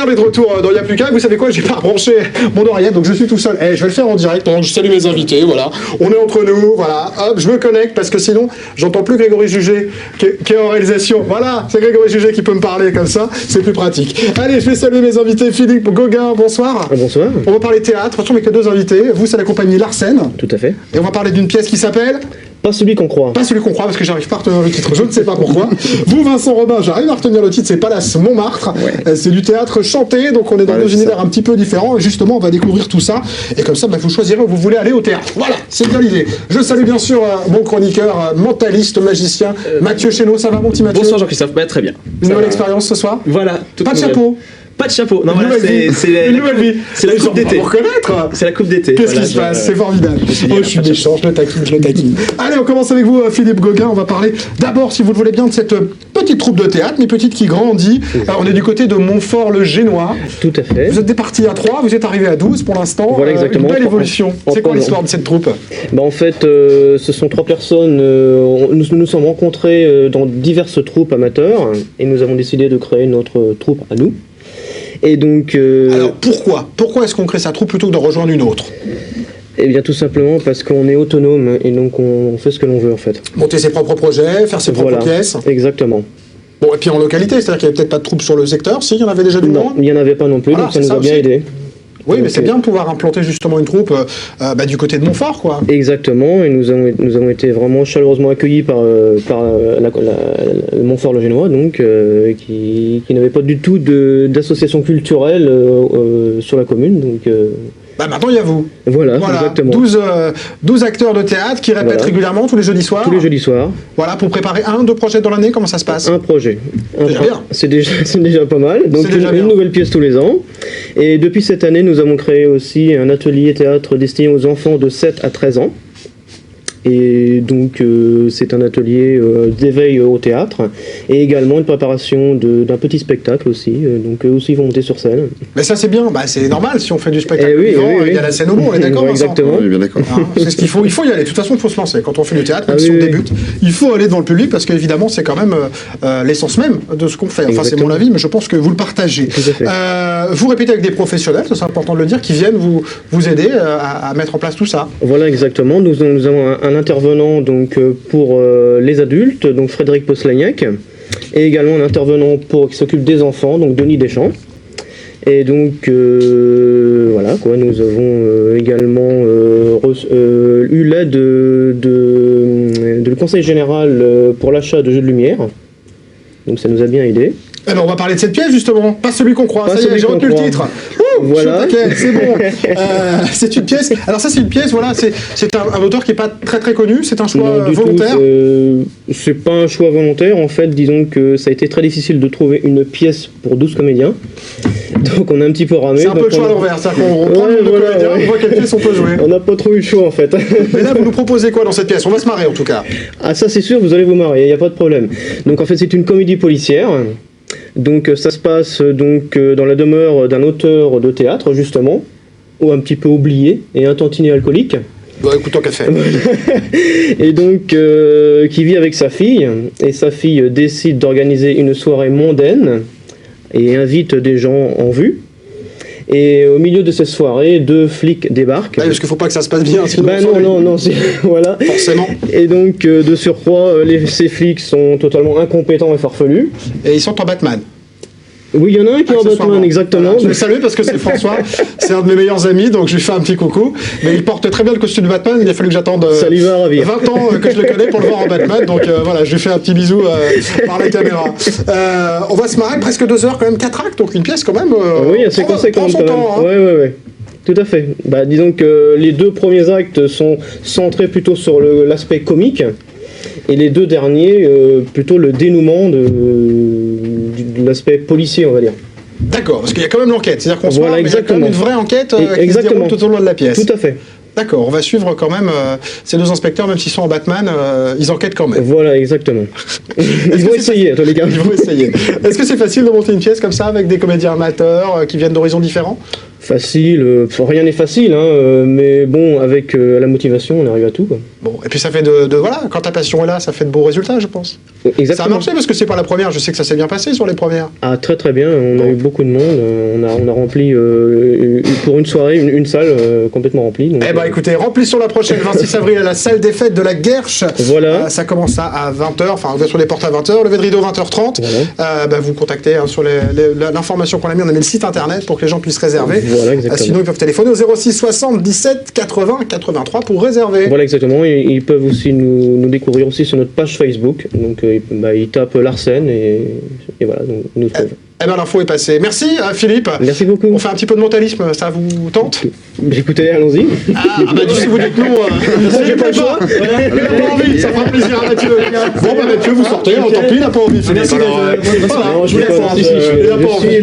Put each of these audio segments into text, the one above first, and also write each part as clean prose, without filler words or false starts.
Superbe est de retour dans Y'a plus qu'à. Vous savez quoi, j'ai pas branché mon oreillette, donc je suis tout seul. Je vais le faire en direct, donc je salue mes invités, voilà. On est entre nous, voilà. Hop, je me connecte parce que sinon, j'entends plus Grégory Jugé qui est en réalisation. Voilà, c'est Grégory Jugé qui peut me parler comme ça, c'est plus pratique. Allez, je vais saluer mes invités. Philippe Gauguin, bonsoir. Bonsoir. On va parler théâtre, attention avec les deux invités. Vous, c'est la compagnie Larsen. Tout à fait. Et on va parler d'une pièce qui s'appelle... Pas celui qu'on croit. Pas celui qu'on croit, parce que j'arrive pas à retenir le titre, je ne sais pas pourquoi. Vous, Vincent Robin, j'arrive à retenir le titre, c'est Palace Montmartre. Ouais. C'est du théâtre chanté, donc on est dans deux univers un petit peu différents. Et justement, on va découvrir tout ça. Et comme ça, vous choisirez où vous voulez aller au théâtre. Voilà, c'est bien l'idée. Je salue bien sûr mon chroniqueur, mentaliste, magicien, Mathieu Chénaud. Ça va, mon petit Mathieu? Bonsoir Jean-Christophe, très bien. Une nouvelle expérience ce soir? Voilà. Pas de chapeau? Pas de chapeau. Non, voilà, c'est une nouvelle vie. C'est la coupe d'été. Pour reconnaître. C'est la coupe d'été. Qu'est-ce qui se passe? C'est formidable. Je suis méchant, je le taquine. Allez, on commence avec vous, Philippe Gauguin. On va parler d'abord, si vous le voulez bien, de cette petite troupe de théâtre, mais petite qui grandit. Alors, on est du côté de Montfort-le-Génois. Tout à fait. Vous êtes partis à 3, vous êtes arrivés à 12 pour l'instant. Voilà, exactement. Une belle évolution. C'est quoi l'histoire de cette troupe? En fait, ce sont 3 personnes. Nous nous sommes rencontrés dans diverses troupes amateurs et nous avons décidé de créer notre troupe à nous. Et donc, alors pourquoi est-ce qu'on crée sa troupe plutôt que de rejoindre une autre? Eh bien tout simplement parce qu'on est autonome et donc on fait ce que l'on veut en fait. Monter ses propres projets, faire ses propres pièces. Exactement. Bon, et puis en localité, c'est-à-dire qu'il n'y avait peut-être pas de troupe sur le secteur, si, il y en avait déjà du monde? Non, il n'y en avait pas non plus, donc ça nous a bien aidé. Oui, mais c'est bien de pouvoir implanter justement une troupe du côté de Montfort, quoi. Exactement, et nous avons été vraiment chaleureusement accueillis par le Montfort-le-Génois, donc qui n'avait pas du tout d'association culturelle sur la commune, donc. Maintenant il y a vous. Voilà. Exactement. 12 acteurs de théâtre qui répètent régulièrement tous les jeudis soirs. Tous les jeudis soirs. Voilà, pour préparer 2 projets dans l'année, comment ça se passe? Un projet. C'est déjà pas mal. Donc une nouvelle pièce tous les ans. Et depuis cette année, nous avons créé aussi un atelier théâtre destiné aux enfants de 7 à 13 ans. Et donc c'est un atelier d'éveil au théâtre et également une préparation d'un petit spectacle aussi, donc eux aussi vont monter sur scène. Mais ça c'est bien, c'est normal si on fait du spectacle vivant, il y a la scène au bout, on est d'accord? Exactement. Oui, bien d'accord. C'est ce qu'il faut, il faut y aller, de toute façon il faut se lancer, quand on fait du théâtre, même si on débute, il faut aller devant le public parce qu'évidemment c'est quand même l'essence même de ce qu'on fait, enfin c'est mon avis mais je pense que vous le partagez. Vous répétez avec des professionnels, c'est important de le dire, qui viennent vous aider à mettre en place tout ça. Voilà exactement, nous avons un intervenant donc pour les adultes, donc Frédéric Postlagnac, et également un intervenant qui s'occupe des enfants, donc Denis Deschamps. Et donc voilà quoi, nous avons également eu l'aide du conseil général pour l'achat de jeux de lumière. Donc ça nous a bien aidé. Alors on va parler de cette pièce justement, pas celui qu'on croit. Ça y est, j'ai retenu le titre. Voilà. C'est bon. C'est une pièce. Alors ça c'est une pièce. Voilà, c'est un auteur qui est pas très connu. C'est un choix volontaire. C'est pas un choix volontaire. En fait, disons que ça a été très difficile de trouver une pièce pour 12 comédiens. Donc on a un petit peu ramé. C'est un peu le choix à l'envers. C'est-à-dire qu'on prend le comédien, on voit quelle pièce on peut jouer. On n'a pas trop eu le choix en fait. Mais là vous nous proposez quoi dans cette pièce? On va se marrer en tout cas. Ah ça c'est sûr, vous allez vous marrer. Il n'y a pas de problème. Donc en fait c'est une comédie policière. Donc ça se passe donc dans la demeure d'un auteur de théâtre justement, ou un petit peu oublié et un tantinet alcoolique. Écoute, tant qu'à faire. Et donc qui vit avec sa fille, et sa fille décide d'organiser une soirée mondaine et invite des gens en vue. Et au milieu de cette soirée, 2 flics débarquent. Parce qu'il ne faut pas que ça se passe bien. Sinon non, voilà. Forcément. Et donc, de surcroît, ces flics sont totalement incompétents et farfelus. Et ils sont en Batman. Oui, il y en a un qui est en Batman, exactement. Voilà, je le salue parce que c'est François, c'est un de mes meilleurs amis, donc je lui fais un petit coucou. Mais il porte très bien le costume de Batman, il a fallu que j'attende 20 ans que je le connais pour le voir en Batman, donc voilà, je lui fais un petit bisou par la caméra. On va se marrer presque 2 heures, quand même 4 actes, donc une pièce quand même. Oui, assez conséquente quand même. Temps, hein. Oui. Tout à fait. Disons que les 2 premiers actes sont centrés plutôt sur l'aspect comique. Et les 2 derniers, plutôt le dénouement de l'aspect policier, on va dire. D'accord, parce qu'il y a quand même l'enquête, c'est-à-dire qu'on se voit, mais il y a quand même une vraie enquête qui se déroule tout au long de la pièce. Tout à fait. D'accord, on va suivre quand même ces 2 inspecteurs, même s'ils sont en Batman, ils enquêtent quand même. Voilà, exactement. Ils vont essayer, tous les gars. Ils vont essayer. Est-ce que c'est facile de monter une pièce comme ça avec des comédiens amateurs qui viennent d'horizons différents? Facile, rien n'est facile, hein, mais bon, avec la motivation, on arrive à tout, quoi. Bon, et puis ça fait voilà, quand ta passion est là, ça fait de beaux résultats, je pense. Exactement. Ça a marché parce que c'est pas la première, je sais que ça s'est bien passé sur les premières. Ah, très très bien, on a eu beaucoup de monde, on a rempli pour une soirée, une salle complètement remplie. Donc, écoutez, remplissons la prochaine 26 avril à la salle des fêtes de la Guerche. Voilà. Ça commence à 20h, enfin ouverture des portes à 20h, lever de rideau 20h30. Voilà. Vous contactez sur l'information qu'on a mis, on a mis le site internet pour que les gens puissent réserver. Voilà, exactement. Sinon, ils peuvent téléphoner au 06 77 80 83 pour réserver. Voilà, exactement. Ils peuvent aussi nous découvrir aussi sur notre page Facebook. Donc, ils tapent Larsen et voilà, donc ils nous trouvent. L'info est passée. Merci Philippe. Merci beaucoup. On fait un petit peu de mentalisme, ça vous tente? Écoutez, allons-y. Si vous dites non, j'ai pas le choix. Il n'a pas envie, ça fera plaisir à Mathieu. Bon, Mathieu, vous sortez, tant pis, il n'a pas envie. Merci. Je vous laisse. Il n'a pas envie.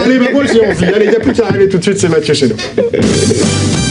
Allez, moi j'ai envie. Allez, il n'y a plus qu'à arriver tout de suite, c'est Mathieu chez nous.